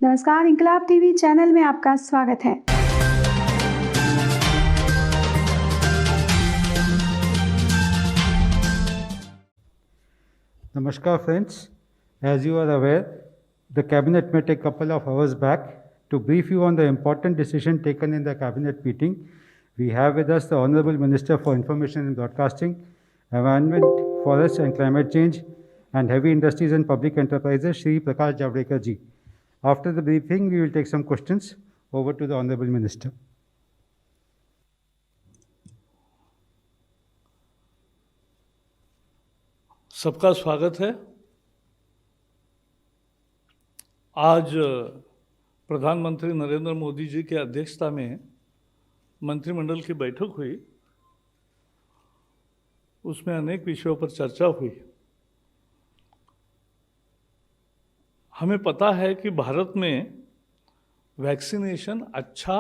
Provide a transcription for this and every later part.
नमस्कार, इंकलाब TV channel में आपका स्वागत है। Namaskar friends, as you are aware, the cabinet met a couple of hours back to brief you on the important decision taken in the cabinet meeting. We have with us the Honorable Minister for Information and Broadcasting, Environment, Forests and Climate Change and Heavy Industries and Public Enterprises, Shri Prakash Javadekar ji. After the briefing, we will take some questions. Over to the Honorable Minister. सबका स्वागत है। आज प्रधानमंत्री नरेंद्र मोदी जी की अध्यक्षता में मंत्रिमंडल की बैठक हुई। उसमें अनेक विषयों पर चर्चा हुई। हमें पता है कि भारत में वैक्सीनेशन अच्छा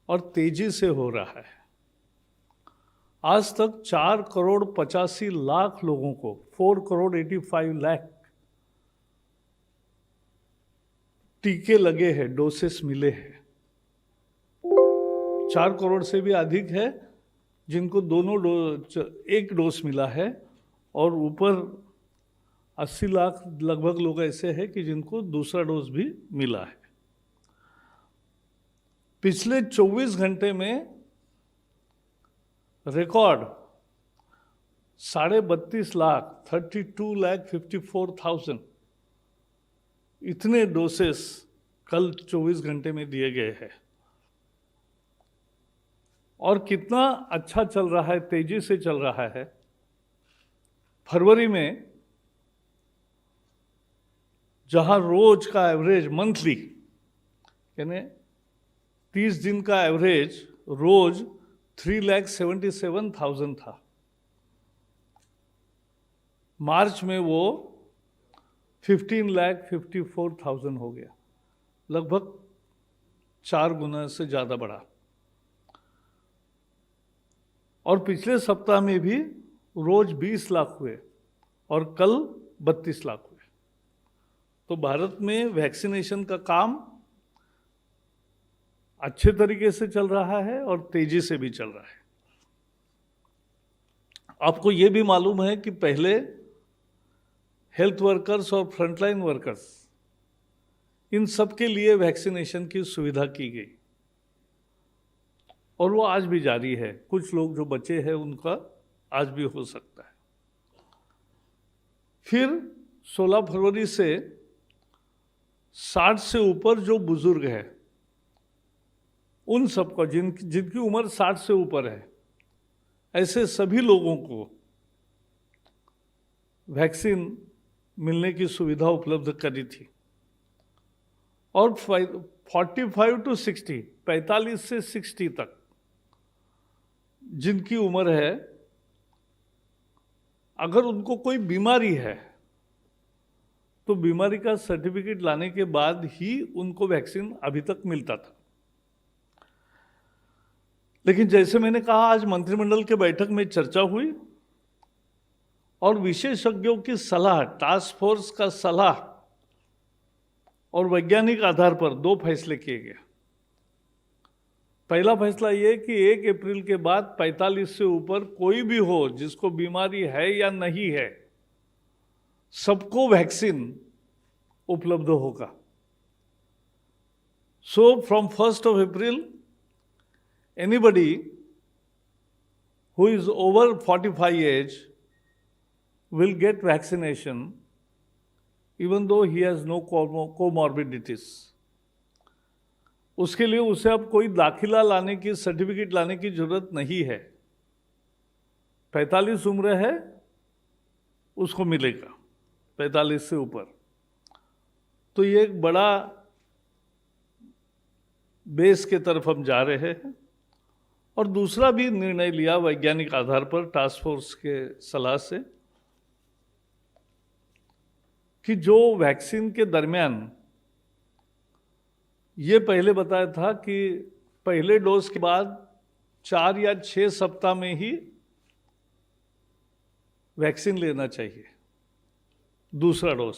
और तेजी से हो रहा है। आज तक 4,85,00,000 लोगों को 4,85,00,000 टीके लगे हैं, डोसेस मिले हैं। 4 करोड़ से भी अधिक है जिनको एक डोज मिला है और ऊपर 80 लाख लगभग लोग ऐसे हैं कि जिनको दूसरा डोज भी मिला है। पिछले 24 घंटे में रिकॉर्ड 32.5 लाख 32,54,000 इतने डोसेस कल 24 घंटे में दिए गए हैं। और कितना अच्छा चल रहा है, तेजी से चल रहा है। फरवरी में जहां रोज का एवरेज मंथली यानी 30 दिन का एवरेज रोज 3,77,000 था, मार्च में वो 15,54,000 हो गया, लगभग 4 गुना से ज़्यादा बढ़ा। और पिछले सप्ताह में भी रोज 20 लाख हुए और कल 32 लाख हुए। तो भारत में वैक्सीनेशन का काम अच्छे तरीके से चल रहा है और तेजी से भी चल रहा है। आपको ये भी मालूम है कि पहले हेल्थ वर्कर्स और फ्रंटलाइन वर्कर्स इन सब के लिए वैक्सीनेशन की सुविधा की गई और वो आज भी जारी है। कुछ लोग जो बचे हैं उनका आज भी हो सकता है। फिर 16 फरवरी से 60 से ऊपर जो बुजुर्ग है उन सबको जिनकी उम्र 60 से ऊपर है, ऐसे सभी लोगों को वैक्सीन मिलने की सुविधा उपलब्ध करी थी। और 45 टू 60 45 से 60 तक जिनकी उम्र है, अगर उनको कोई बीमारी है तो बीमारी का सर्टिफिकेट लाने के बाद ही उनको वैक्सीन अभी तक मिलता था। लेकिन जैसे मैंने कहा, आज मंत्रिमंडल के बैठक में चर्चा हुई और विशेषज्ञों की सलाह, टास्क फोर्स का सलाह और वैज्ञानिक आधार पर 2 फैसले किए गए। पहला फैसला ये कि 1 अप्रैल के बाद 45 से ऊपर कोई भी हो जिसको बीमारी है या नहीं है, सबको वैक्सीन उपलब्ध होगा। So from 1st of April, anybody who is over 45 age will get vaccination even though he has no comorbidities. उसके लिए उसे अब कोई दाखिला लाने की, सर्टिफिकेट लाने की जरूरत नहीं है। 45 उम्र है उसको मिलेगा, 45 से ऊपर। तो ये एक बड़ा बेस के तरफ हम जा रहे हैं। और दूसरा भी निर्णय लिया वैज्ञानिक आधार पर टास्क फोर्स के सलाह से कि जो वैक्सीन के दरमियान ये पहले बताया था कि पहले डोज के बाद 4 या 6 सप्ताह में ही वैक्सीन लेना चाहिए, दूसरा डोज।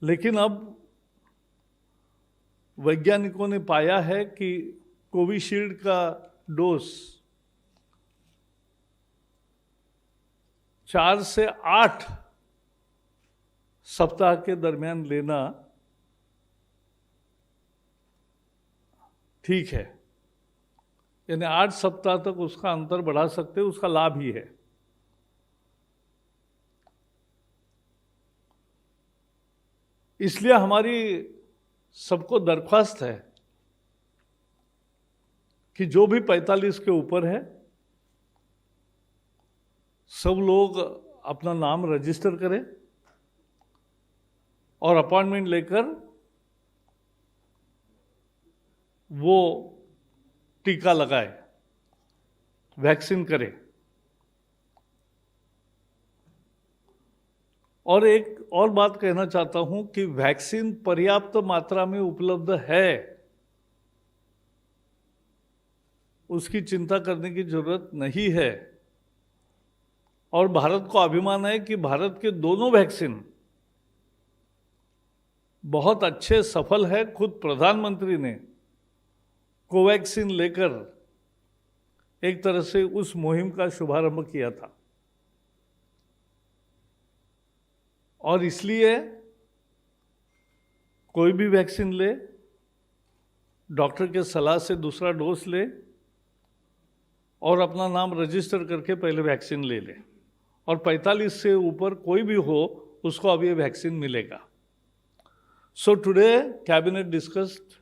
लेकिन अब वैज्ञानिकों ने पाया है कि कोविशील्ड का डोज 4 से 8 सप्ताह के दरमियान लेना ठीक है, यानी 8 सप्ताह तक उसका अंतर बढ़ा सकते, उसका लाभ ही है। इसलिए हमारी सबको दरख्वास्त है कि जो भी 45 के ऊपर है, सब लोग अपना नाम रजिस्टर करें और अपॉइंटमेंट लेकर वो टीका लगाए, वैक्सीन करें। और एक और बात कहना चाहता हूं कि वैक्सीन पर्याप्त मात्रा में उपलब्ध है, उसकी चिंता करने की जरूरत नहीं है। और भारत को अभिमान है कि भारत के दोनों वैक्सीन बहुत अच्छे सफल है। खुद प्रधानमंत्री ने कोवैक्सीन लेकर एक तरह से उस मुहिम का शुभारंभ किया था, और इसलिए कोई भी वैक्सीन ले, डॉक्टर के सलाह से दूसरा डोज ले और अपना नाम रजिस्टर करके पहले वैक्सीन ले ले। और 45 से ऊपर कोई भी हो, उसको अब ये वैक्सीन मिलेगा। So today cabinet discussed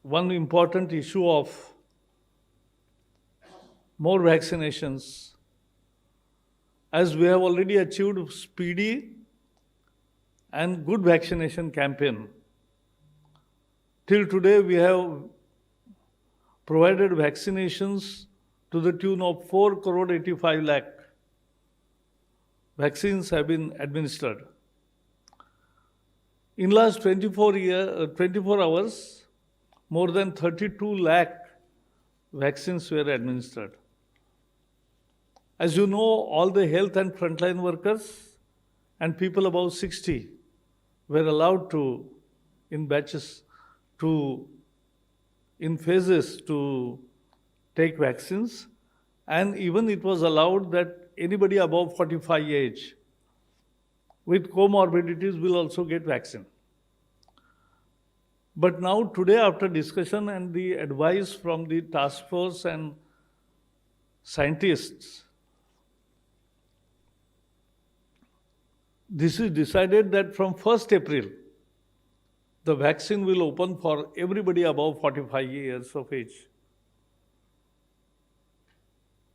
one important issue of more vaccinations, as we have already achieved speedy and good vaccination campaign. Till today we have provided vaccinations to the tune of 4 crore 85 lakh vaccines have been administered. In last 24 hours, more than 32 lakh vaccines were administered. As you know, all the health and frontline workers and people above 60 were allowed to, in batches, in phases, to take vaccines. And even it was allowed that anybody above 45 age with comorbidities will also get vaccine. But now today, after discussion and the advice from the task force and scientists, this is decided that from 1st April, the vaccine will open for everybody above 45 years of age.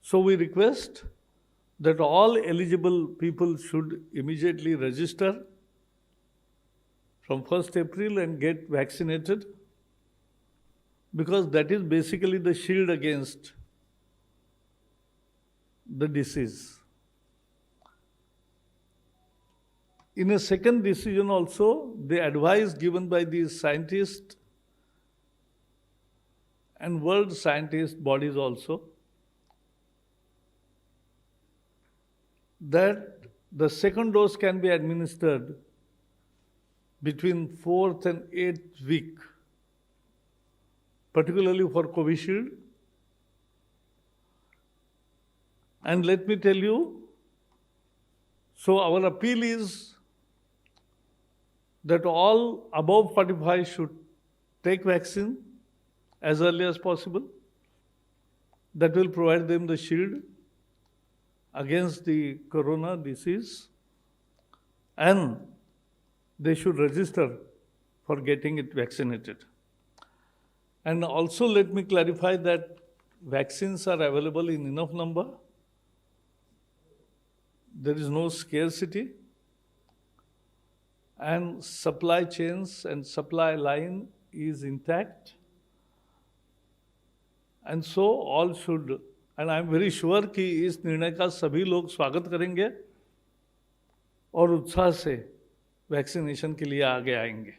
So we request that all eligible people should immediately register from 1st April and get vaccinated, because that is basically the shield against the disease. In a second decision also, the advice given by the scientists and world scientist bodies also, that the second dose can be administered between 4th and 8th week, particularly for Covishield. And let me tell you, so our appeal is that all above 45 should take vaccine as early as possible. That will provide them the shield against the corona disease, and they should register for getting it vaccinated. And also let me clarify that vaccines are available in enough number. There is no scarcity, and supply chains and supply line is intact. And so all should, and I am very sure कि इस निर्णय का सभी लोग स्वागत करेंगे और उत्साह से वैक्सीनेशन के लिए आगे आएंगे।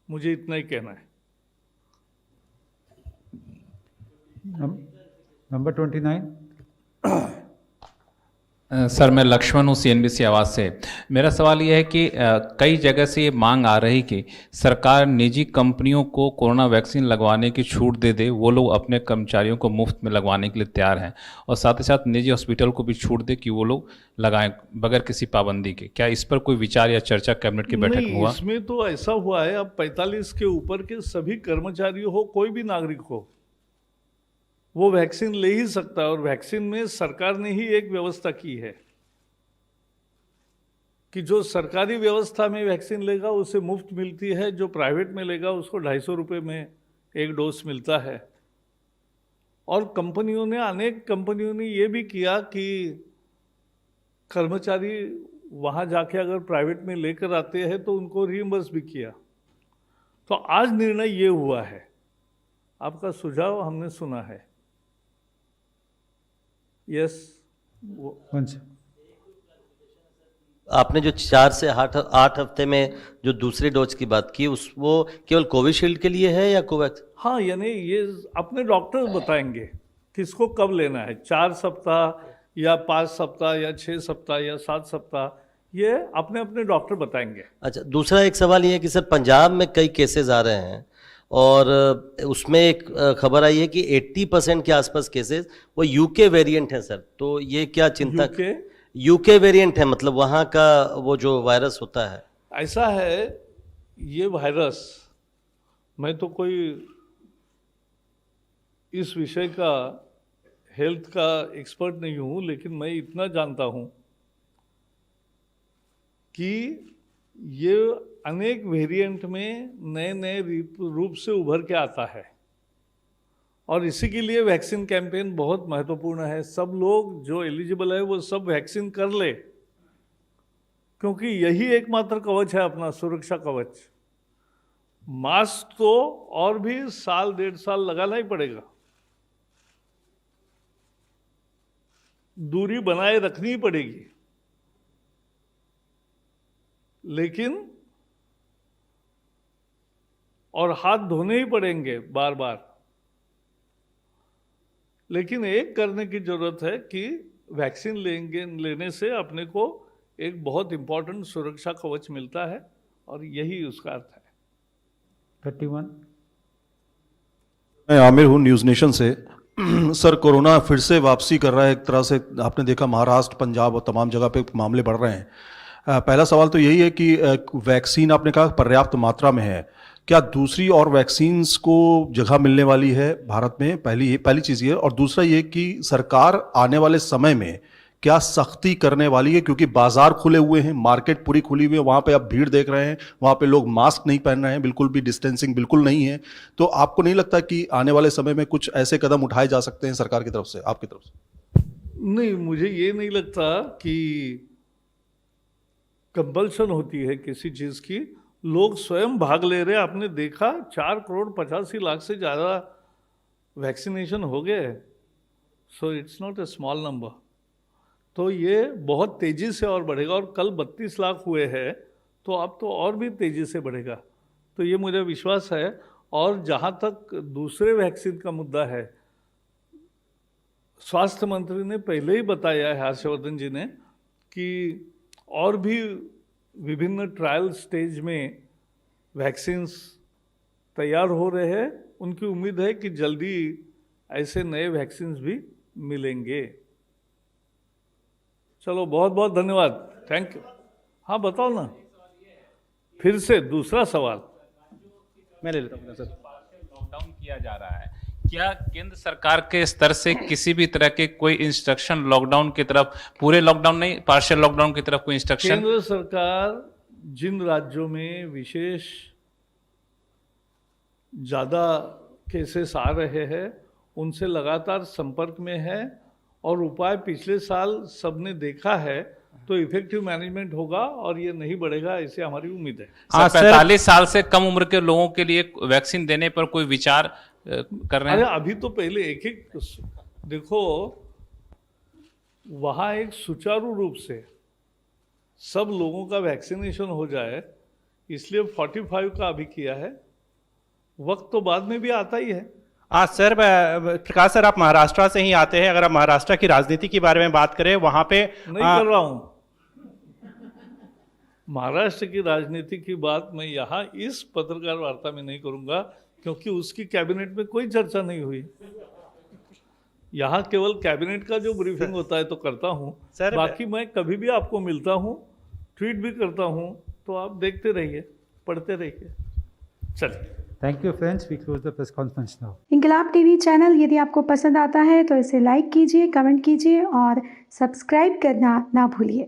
मुझे इतना ही कहना है। Number 29. सर मैं लक्ष्मण हूँ CNBC आवाज़ से। मेरा सवाल ये है कि कई जगह से ये मांग आ रही कि सरकार निजी कंपनियों को कोरोना वैक्सीन लगवाने की छूट दे दे, वो लोग अपने कर्मचारियों को मुफ्त में लगवाने के लिए तैयार हैं, और साथ ही साथ निजी हॉस्पिटल को भी छूट दे कि वो लोग लगाएं बगैर किसी पाबंदी के। क्या इस पर कोई विचार या चर्चा कैबिनेट की बैठक में नहीं, हुआ? इसमें तो ऐसा हुआ है, अब 45 के ऊपर के सभी कर्मचारी हो, कोई भी नागरिक हो, वो वैक्सीन ले ही सकता है। और वैक्सीन में सरकार ने ही एक व्यवस्था की है कि जो सरकारी व्यवस्था में वैक्सीन लेगा उसे मुफ्त मिलती है, जो प्राइवेट में लेगा उसको 250 रुपये में एक डोज मिलता है। और कंपनियों ने, अनेक कंपनियों ने ये भी किया कि कर्मचारी वहाँ जाके अगर प्राइवेट में लेकर आते हैं तो उनको रिइंबर्स भी किया। तो आज निर्णय ये हुआ है, आपका सुझाव हमने सुना है। Yes, Once. आपने जो 4 से 8 हफ्ते में जो दूसरी डोज की बात की, उस वो केवल कोविशील्ड के लिए है या कोवैक्स? हाँ, यानी ये अपने डॉक्टर बताएंगे किसको कब लेना है, 4 सप्ताह या 5 सप्ताह या 6 सप्ताह या 7 सप्ताह, ये अपने अपने डॉक्टर बताएंगे। अच्छा, दूसरा एक सवाल ये है कि सर पंजाब में कई केसेस आ रहे हैं और उसमें एक खबर आई है कि 80% के आसपास केसेस वो यूके वेरिएंट है सर, तो ये क्या चिंता? यूके वेरिएंट है, मतलब वहाँ का वो जो वायरस होता है। ऐसा है, ये वायरस, मैं तो कोई इस विषय का, हेल्थ का एक्सपर्ट नहीं हूँ, लेकिन मैं इतना जानता हूँ कि ये अनेक वेरिएंट में नए नए रूप से उभर के आता है, और इसी के लिए वैक्सीन कैंपेन बहुत महत्वपूर्ण है। सब लोग जो एलिजिबल है वो सब वैक्सीन कर ले, क्योंकि यही एकमात्र कवच है अपना, सुरक्षा कवच। मास्क तो और भी 1.5 साल लगाना ही पड़ेगा, दूरी बनाए रखनी पड़ेगी, लेकिन और हाथ धोने ही पड़ेंगे बार बार। लेकिन एक करने की जरूरत है कि वैक्सीन लेने से अपने को एक बहुत इंपॉर्टेंट सुरक्षा कवच मिलता है, और यही उसका अर्थ है। 31. मैं आमिर हूँ न्यूज़ नेशन से। सर, कोरोना फिर से वापसी कर रहा है एक तरह से। आपने देखा महाराष्ट्र, पंजाब और तमाम जगह पे मामले बढ़ रहे हैं। पहला सवाल तो यही है कि वैक्सीन आपने कहा पर्याप्त मात्रा में है, क्या दूसरी और वैक्सीन्स को जगह मिलने वाली है भारत में? पहली चीज़ ये है। और दूसरा ये कि सरकार आने वाले समय में क्या सख्ती करने वाली है, क्योंकि बाजार खुले हुए हैं, मार्केट पूरी खुली हुई है, वहाँ पे आप भीड़ देख रहे हैं, वहाँ पे लोग मास्क नहीं पहन रहे हैं, बिल्कुल भी डिस्टेंसिंग बिल्कुल नहीं है। तो आपको नहीं लगता कि आने वाले समय में कुछ ऐसे कदम उठाए जा सकते हैं सरकार की तरफ से, आपकी तरफ से? नहीं, मुझे ये नहीं लगता कि कंपल्शन होती है किसी चीज़ की। लोग स्वयं भाग ले रहे हैं। आपने देखा 4,85,00,000 से ज़्यादा वैक्सीनेशन हो गए, so it's not a small number. तो ये बहुत तेज़ी से और बढ़ेगा, और कल 32 लाख हुए हैं, तो अब तो और भी तेज़ी से बढ़ेगा। तो ये मुझे विश्वास है। और जहाँ तक दूसरे वैक्सीन का मुद्दा है, स्वास्थ्य मंत्री ने पहले ही बताया है, हर्षवर्धन जी ने, कि और भी विभिन्न ट्रायल स्टेज में वैक्सीन्स तैयार हो रहे हैं। उनकी उम्मीद है कि जल्दी ऐसे नए वैक्सीन्स भी मिलेंगे। चलो, बहुत बहुत धन्यवाद, थैंक यू। हाँ, बताओ ना, फिर से दूसरा सवाल मैं ले लेता हूँ सर। लॉकडाउन किया जा रहा है, क्या केंद्र सरकार के स्तर से किसी भी तरह के कोई इंस्ट्रक्शन लॉकडाउन की तरफ, पूरे लॉकडाउन नहीं, पार्शियल लॉकडाउन की तरफ कोई इंस्ट्रक्शन? केंद्र सरकार जिन राज्यों में विशेष ज़्यादा केसेस आ रहे हैं उनसे लगातार संपर्क में है, और उपाय पिछले साल सबने देखा है, तो इफेक्टिव मैनेजमेंट होगा और ये नहीं बढ़ेगा, ऐसे हमारी उम्मीद है। हाँ, 45 साल से कम उम्र के लोगों के लिए वैक्सीन देने पर कोई विचार कर रहे हैं? अरे अभी तो पहले एक देखो, वहाँ एक सुचारू रूप से सब लोगों का वैक्सीनेशन हो जाए, इसलिए 45 का अभी किया है। वक्त तो बाद में भी आता ही है। सर प्रकाश सर, आप महाराष्ट्र से ही आते हैं। अगर आप महाराष्ट्र की राजनीति के बारे में बात करें, वहां पे नहीं कर रहा हूं। महाराष्ट्र की राजनीति की बात मैं यहाँ इस पत्रकार वार्ता में नहीं करूंगा, क्योंकि उसकी कैबिनेट में कोई चर्चा नहीं हुई। यहाँ केवल कैबिनेट का जो ब्रीफिंग होता है तो करता हूँ सर, बाकी मैं कभी भी आपको मिलता हूँ, ट्वीट भी करता हूँ, तो आप देखते रहिए, पढ़ते रहिए। चलिए, Thank you, friends. We close the press conference now. Inquilab TV channel यदि आपको पसंद आता है तो इसे लाइक कीजिए, कमेंट कीजिए और सब्सक्राइब करना ना भूलिए।